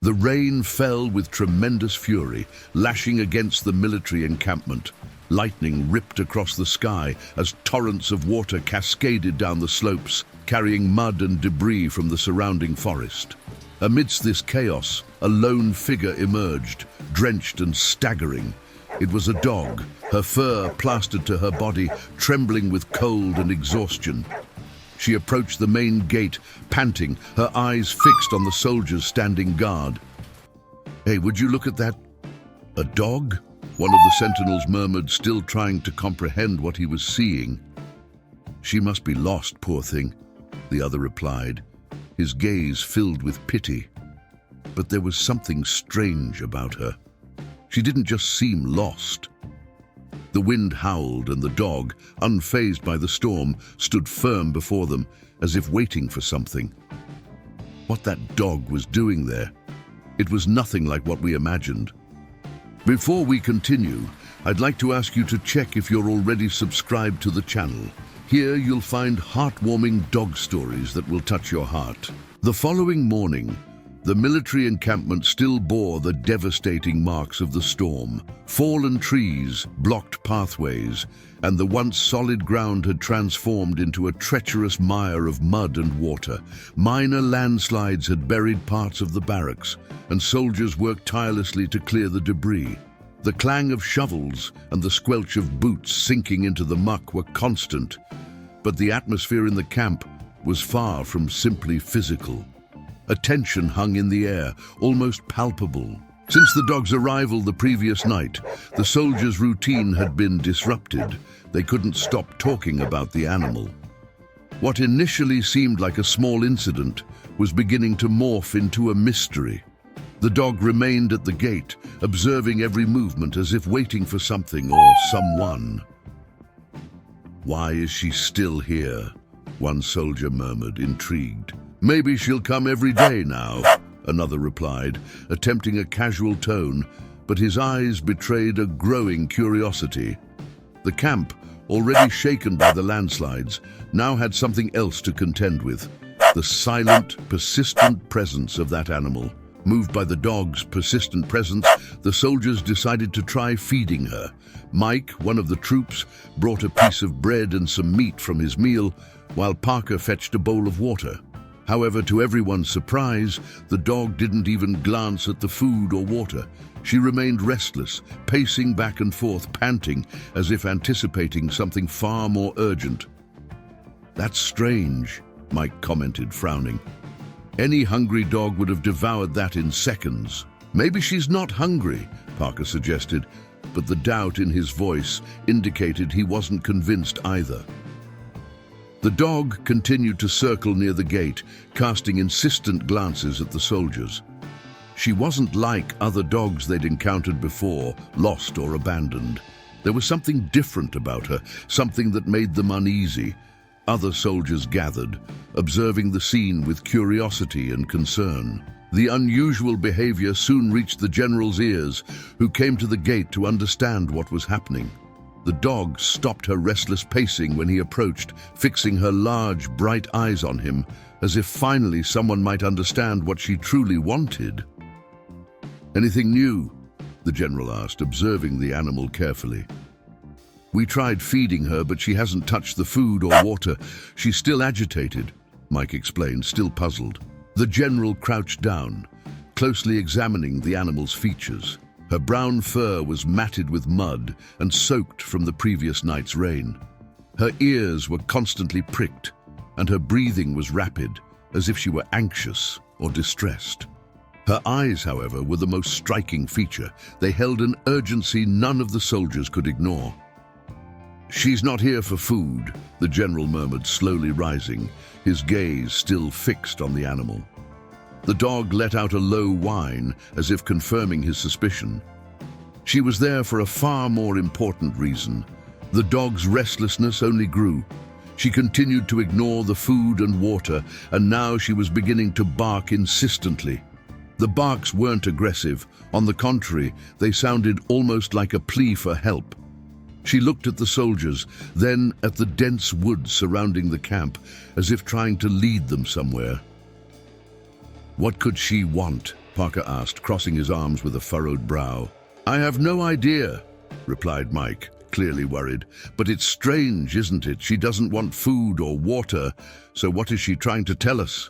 The rain fell with tremendous fury, lashing against the military encampment. Lightning ripped across the sky as torrents of water cascaded down the slopes, carrying mud and debris from the surrounding forest. Amidst this chaos, a lone figure emerged, drenched and staggering. It was a dog, her fur plastered to her body, trembling with cold and exhaustion. She approached the main gate, panting, her eyes fixed on the soldiers standing guard. "Hey, would you look at that? A dog?" One of the sentinels murmured, still trying to comprehend what he was seeing. "She must be lost, poor thing," the other replied, his gaze filled with pity. But there was something strange about her. She didn't just seem lost. The wind howled, and the dog, unfazed by the storm, stood firm before them, as if waiting for something. What that dog was doing there, it was nothing like what we imagined. Before we continue, I'd like to ask you to check if you're already subscribed to the channel. Here you'll find heartwarming dog stories that will touch your heart. The following morning, the military encampment still bore the devastating marks of the storm. Fallen trees blocked pathways, and the once solid ground had transformed into a treacherous mire of mud and water. Minor landslides had buried parts of the barracks, and soldiers worked tirelessly to clear the debris. The clang of shovels and the squelch of boots sinking into the muck were constant, but the atmosphere in the camp was far from simply physical. A tension hung in the air, almost palpable. Since the dog's arrival the previous night, the soldiers' routine had been disrupted. They couldn't stop talking about the animal. What initially seemed like a small incident was beginning to morph into a mystery. The dog remained at the gate, observing every movement as if waiting for something or someone. "Why is she still here?" one soldier murmured, intrigued. "Maybe she'll come every day now," another replied, attempting a casual tone, but his eyes betrayed a growing curiosity. The camp, already shaken by the landslides, now had something else to contend with: the silent, persistent presence of that animal. Moved by the dog's persistent presence, the soldiers decided to try feeding her. Mike, one of the troops, brought a piece of bread and some meat from his meal, while Parker fetched a bowl of water. However, to everyone's surprise, the dog didn't even glance at the food or water. She remained restless, pacing back and forth, panting, as if anticipating something far more urgent. "That's strange," Mike commented, frowning. "Any hungry dog would have devoured that in seconds." "Maybe she's not hungry," Parker suggested, but the doubt in his voice indicated he wasn't convinced either. The dog continued to circle near the gate, casting insistent glances at the soldiers. She wasn't like other dogs they'd encountered before, lost or abandoned. There was something different about her, something that made them uneasy. Other soldiers gathered, observing the scene with curiosity and concern. The unusual behavior soon reached the general's ears, who came to the gate to understand what was happening. The dog stopped her restless pacing when he approached, fixing her large, bright eyes on him, as if finally someone might understand what she truly wanted. "Anything new?" the general asked, observing the animal carefully. "We tried feeding her, but she hasn't touched the food or water. She's still agitated," Mike explained, still puzzled. The general crouched down, closely examining the animal's features. Her brown fur was matted with mud and soaked from the previous night's rain. Her ears were constantly pricked, and her breathing was rapid, as if she were anxious or distressed. Her eyes, however, were the most striking feature. They held an urgency none of the soldiers could ignore. "She's not here for food," the general murmured, slowly rising, his gaze still fixed on the animal. The dog let out a low whine, as if confirming his suspicion. She was there for a far more important reason. The dog's restlessness only grew. She continued to ignore the food and water, and now she was beginning to bark insistently. The barks weren't aggressive. On the contrary, they sounded almost like a plea for help. She looked at the soldiers, then at the dense woods surrounding the camp, as if trying to lead them somewhere. What could she want? Parker asked, crossing his arms with a furrowed brow. I have no idea, replied Mike, clearly worried. But it's strange, isn't it? She doesn't want food or water, so what is she trying to tell us?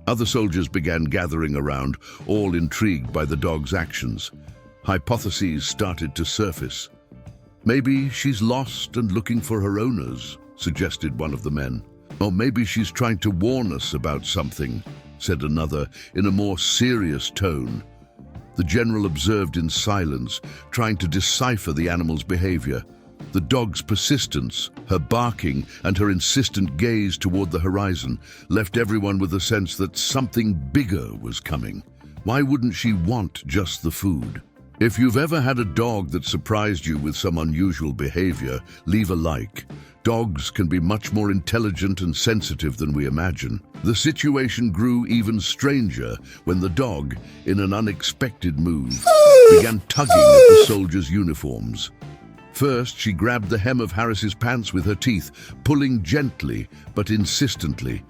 Other soldiers began gathering around, all intrigued by the dog's actions. Hypotheses started to surface. Maybe she's lost and looking for her owners, suggested one of the men. Or maybe she's trying to warn us about something, said another in a more serious tone. The general observed in silence, trying to decipher the animal's behavior. The dog's persistence, her barking, and her insistent gaze toward the horizon left everyone with a sense that something bigger was coming. Why wouldn't she want just the food? If you've ever had a dog that surprised you with some unusual behavior, leave a like. Dogs can be much more intelligent and sensitive than we imagine. The situation grew even stranger when the dog, in an unexpected move, began tugging at the soldiers' uniforms. First, she grabbed the hem of Harris's pants with her teeth, pulling gently but insistently.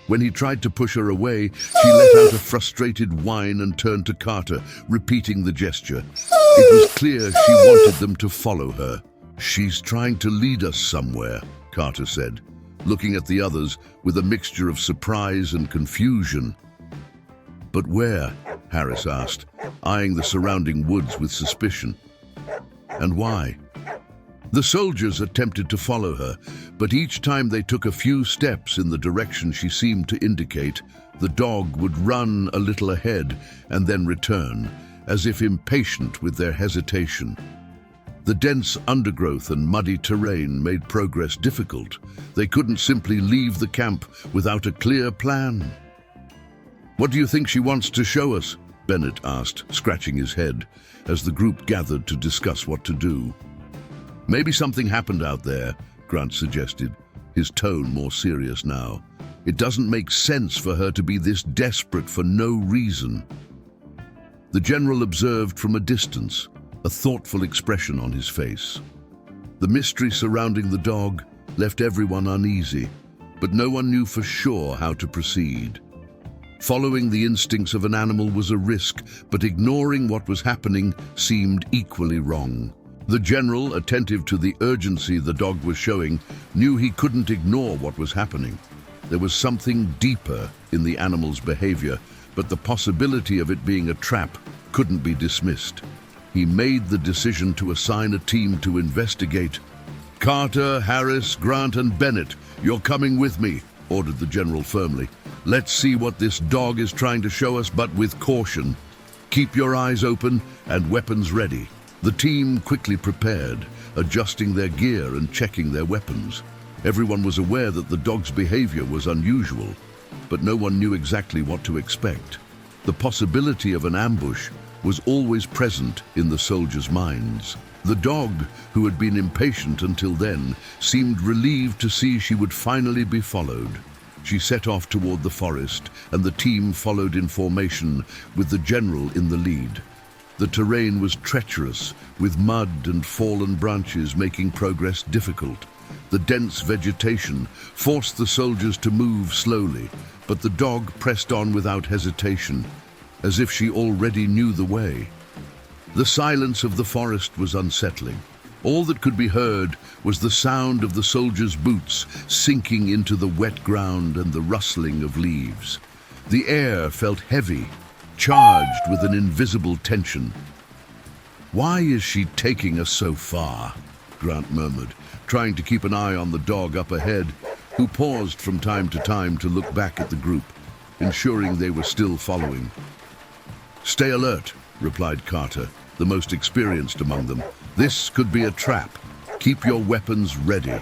When he tried to push her away, she let out a frustrated whine and turned to Carter, repeating the gesture. It was clear she wanted them to follow her. She's trying to lead us somewhere, Carter said, looking at the others with a mixture of surprise and confusion. But where? Harris asked, eyeing the surrounding woods with suspicion. And why? The soldiers attempted to follow her, but each time they took a few steps in the direction she seemed to indicate, the dog would run a little ahead and then return, as if impatient with their hesitation. The dense undergrowth and muddy terrain made progress difficult. They couldn't simply leave the camp without a clear plan. What do you think she wants to show us? Bennett asked, scratching his head, as the group gathered to discuss what to do. Maybe something happened out there, Grant suggested, his tone more serious now. It doesn't make sense for her to be this desperate for no reason. The general observed from a distance, a thoughtful expression on his face. The mystery surrounding the dog left everyone uneasy, but no one knew for sure how to proceed. Following the instincts of an animal was a risk, but ignoring what was happening seemed equally wrong. The general, attentive to the urgency the dog was showing, knew he couldn't ignore what was happening. There was something deeper in the animal's behavior, but the possibility of it being a trap couldn't be dismissed. He made the decision to assign a team to investigate. Carter, Harris, Grant, and Bennett, you're coming with me, ordered the general firmly. Let's see what this dog is trying to show us, but with caution. Keep your eyes open and weapons ready. The team quickly prepared, adjusting their gear and checking their weapons. Everyone was aware that the dog's behavior was unusual, but no one knew exactly what to expect. The possibility of an ambush was always present in the soldiers' minds. The dog, who had been impatient until then, seemed relieved to see she would finally be followed. She set off toward the forest, and the team followed in formation, with the general in the lead. The terrain was treacherous, with mud and fallen branches making progress difficult. The dense vegetation forced the soldiers to move slowly, but the dog pressed on without hesitation, as if she already knew the way. The silence of the forest was unsettling. All that could be heard was the sound of the soldiers' boots sinking into the wet ground and the rustling of leaves. The air felt heavy, charged with an invisible tension. Why is she taking us so far? Grant murmured, trying to keep an eye on the dog up ahead, who paused from time to look back at the group, ensuring they were still following. Stay alert, replied Carter, the most experienced among them. This could be a trap. Keep your weapons ready.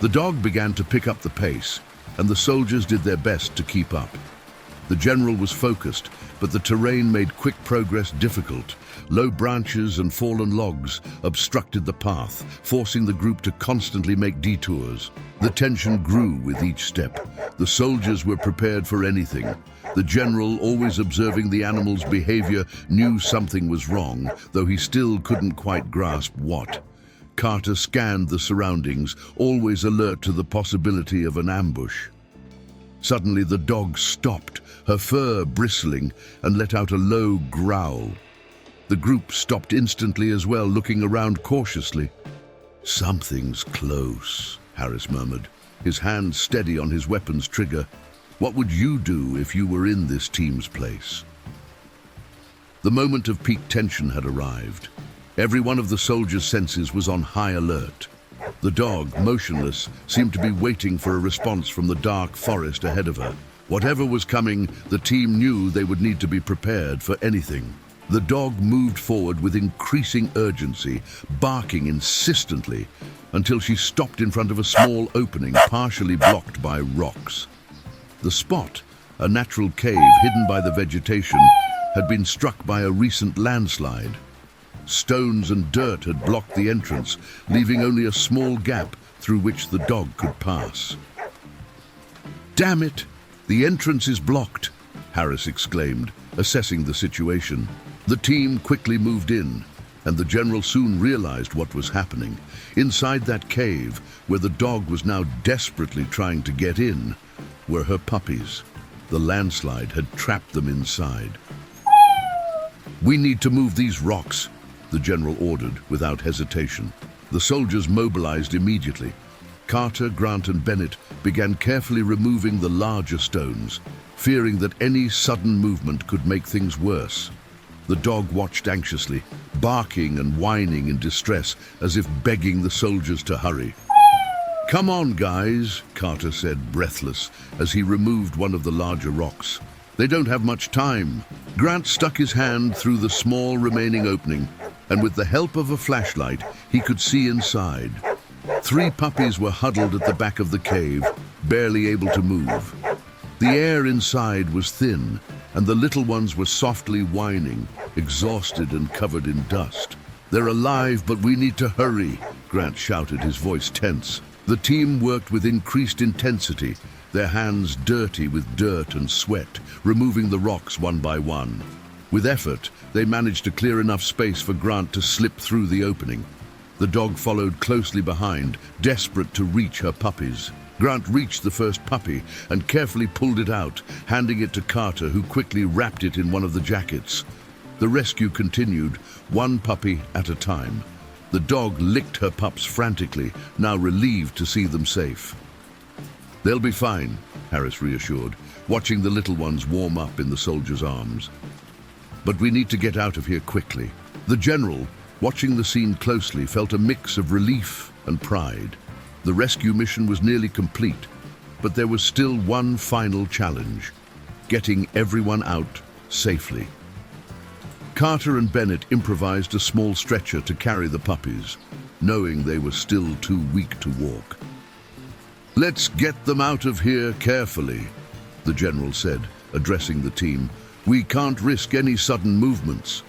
The dog began to pick up the pace, and the soldiers did their best to keep up. The general was focused, but the terrain made quick progress difficult. Low branches and fallen logs obstructed the path, forcing the group to constantly make detours. The tension grew with each step. The soldiers were prepared for anything. The general, always observing the animal's behavior, knew something was wrong, though he still couldn't quite grasp what. Carter scanned the surroundings, always alert to the possibility of an ambush. Suddenly the dog stopped, her fur bristling, and let out a low growl. The group stopped instantly as well, looking around cautiously. "Something's close," Harris murmured, his hand steady on his weapon's trigger. "What would you do if you were in this team's place?" The moment of peak tension had arrived. Every one of the soldiers' senses was on high alert. The dog, motionless, seemed to be waiting for a response from the dark forest ahead of her. Whatever was coming, the team knew they would need to be prepared for anything. The dog moved forward with increasing urgency, barking insistently, until she stopped in front of a small opening partially blocked by rocks. The spot, a natural cave hidden by the vegetation, had been struck by a recent landslide. Stones and dirt had blocked the entrance, leaving only a small gap through which the dog could pass. "Damn it! The entrance is blocked," Harris exclaimed, assessing the situation. The team quickly moved in, and the general soon realized what was happening. Inside that cave, where the dog was now desperately trying to get in, were her puppies. The landslide had trapped them inside. "We need to move these rocks," the general ordered without hesitation. The soldiers mobilized immediately. Carter, Grant, and Bennett began carefully removing the larger stones, fearing that any sudden movement could make things worse. The dog watched anxiously, barking and whining in distress, as if begging the soldiers to hurry. "Come on, guys," Carter said, breathless, as he removed one of the larger rocks. "They don't have much time." Grant stuck his hand through the small remaining opening, and with the help of a flashlight, he could see inside. 3 puppies were huddled at the back of the cave, barely able to move. The air inside was thin, and the little ones were softly whining, exhausted and covered in dust. "They're alive, but we need to hurry," Grant shouted, his voice tense. The team worked with increased intensity, their hands dirty with dirt and sweat, removing the rocks one by one. With effort, they managed to clear enough space for Grant to slip through the opening. The dog followed closely behind, desperate to reach her puppies. Grant reached the first puppy and carefully pulled it out, handing it to Carter, who quickly wrapped it in one of the jackets. The rescue continued, one puppy at a time. The dog licked her pups frantically, now relieved to see them safe. "They'll be fine," Harris reassured, watching the little ones warm up in the soldiers' arms. "But we need to get out of here quickly." The general, watching the scene closely, felt a mix of relief and pride. The rescue mission was nearly complete, but there was still one final challenge: getting everyone out safely. Carter and Bennett improvised a small stretcher to carry the puppies, knowing they were still too weak to walk. "Let's get them out of here carefully," the general said, addressing the team. "We can't risk any sudden movements."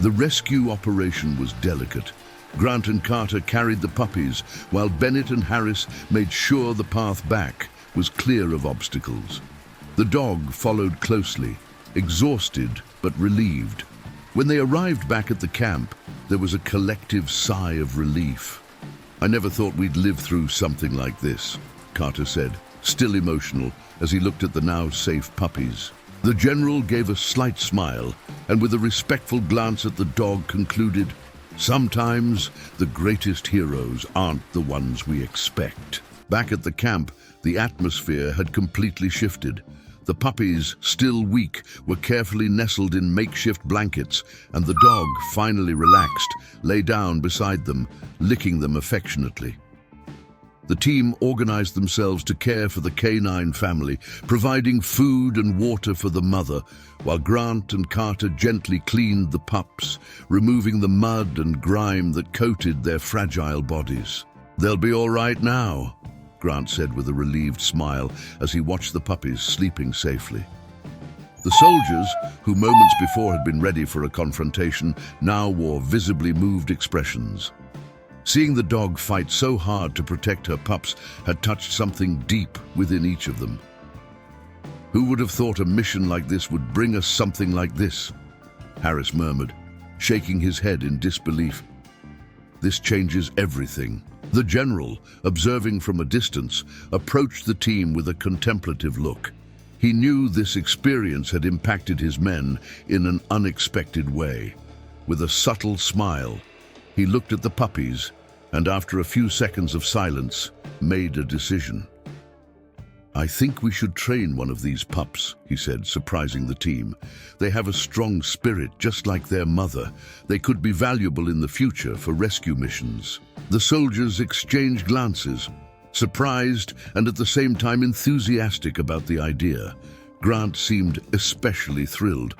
The rescue operation was delicate. Grant and Carter carried the puppies, while Bennett and Harris made sure the path back was clear of obstacles. The dog followed closely, exhausted but relieved. When they arrived back at the camp, there was a collective sigh of relief. "I never thought we'd live through something like this," Carter said, still emotional, as he looked at the now safe puppies. The general gave a slight smile, and with a respectful glance at the dog concluded, "Sometimes the greatest heroes aren't the ones we expect." Back at the camp, the atmosphere had completely shifted. The puppies, still weak, were carefully nestled in makeshift blankets, and the dog, finally relaxed, lay down beside them, licking them affectionately. The team organized themselves to care for the canine family, providing food and water for the mother, while Grant and Carter gently cleaned the pups, removing the mud and grime that coated their fragile bodies. "They'll be all right now," Grant said with a relieved smile as he watched the puppies sleeping safely. The soldiers, who moments before had been ready for a confrontation, now wore visibly moved expressions. Seeing the dog fight so hard to protect her pups had touched something deep within each of them. "Who would have thought a mission like this would bring us something like this?" Harris murmured, shaking his head in disbelief. "This changes everything." The general, observing from a distance, approached the team with a contemplative look. He knew this experience had impacted his men in an unexpected way. With a subtle smile, he looked at the puppies and, after a few seconds of silence, made a decision. "I think we should train one of these pups," he said, surprising the team. "They have a strong spirit, just like their mother. They could be valuable in the future for rescue missions." The soldiers exchanged glances, surprised and at the same time enthusiastic about the idea. Grant seemed especially thrilled.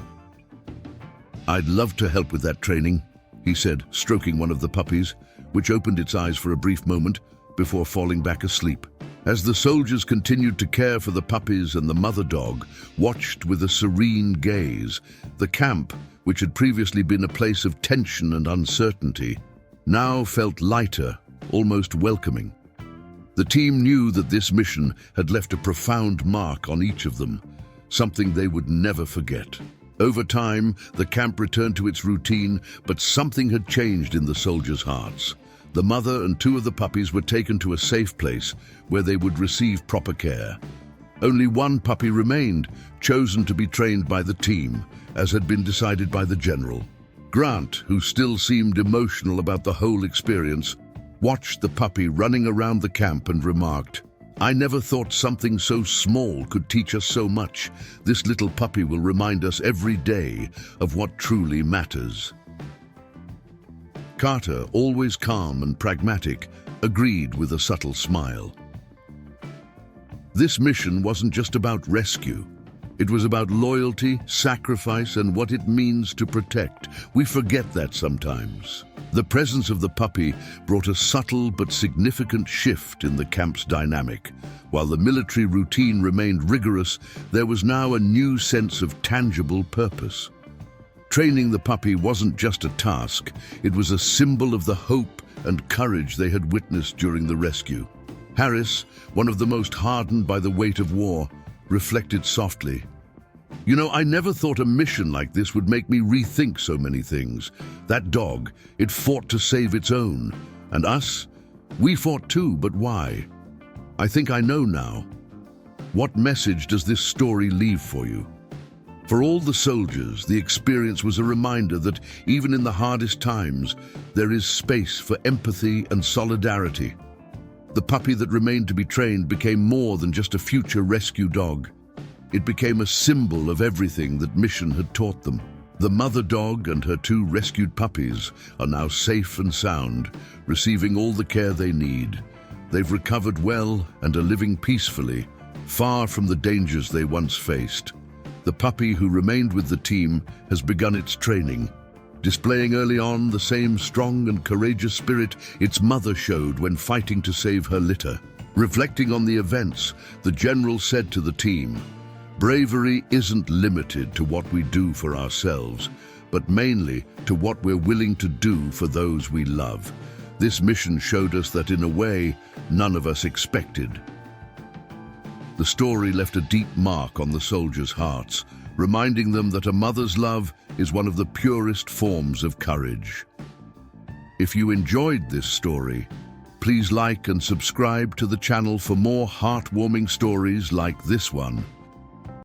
"I'd love to help with that training," he said, stroking one of the puppies, which opened its eyes for a brief moment before falling back asleep. As the soldiers continued to care for the puppies, and the mother dog watched with a serene gaze, the camp, which had previously been a place of tension and uncertainty, now felt lighter, almost welcoming. The team knew that this mission had left a profound mark on each of them, something they would never forget. Over time, the camp returned to its routine, but something had changed in the soldiers' hearts. The mother and two of the puppies were taken to a safe place where they would receive proper care. Only one puppy remained, chosen to be trained by the team, as had been decided by the general. Grant, who still seemed emotional about the whole experience, watched the puppy running around the camp and remarked, "I never thought something so small could teach us so much. This little puppy will remind us every day of what truly matters." Carter, always calm and pragmatic, agreed with a subtle smile. This mission wasn't just about rescue. It was about loyalty, sacrifice, and what it means to protect. We forget that sometimes. The presence of the puppy brought a subtle but significant shift in the camp's dynamic. While the military routine remained rigorous, there was now a new sense of tangible purpose. Training the puppy wasn't just a task, it was a symbol of the hope and courage they had witnessed during the rescue. Harris, one of the most hardened by the weight of war, reflected softly. "You know, I never thought a mission like this would make me rethink so many things. That dog, it fought to save its own. And us? We fought too, but why? I think I know now. What message does this story leave for you?" For all the soldiers, the experience was a reminder that even in the hardest times, there is space for empathy and solidarity. The puppy that remained to be trained became more than just a future rescue dog. It became a symbol of everything that mission had taught them. The mother dog and her two rescued puppies are now safe and sound, receiving all the care they need. They've recovered well and are living peacefully, far from the dangers they once faced. The puppy who remained with the team has begun its training, displaying early on the same strong and courageous spirit its mother showed when fighting to save her litter. Reflecting on the events, the general said to the team, "Bravery isn't limited to what we do for ourselves, but mainly to what we're willing to do for those we love. This mission showed us that in a way none of us expected." The story left a deep mark on the soldiers' hearts, reminding them that a mother's love is one of the purest forms of courage. If you enjoyed this story, please like and subscribe to the channel for more heartwarming stories like this one.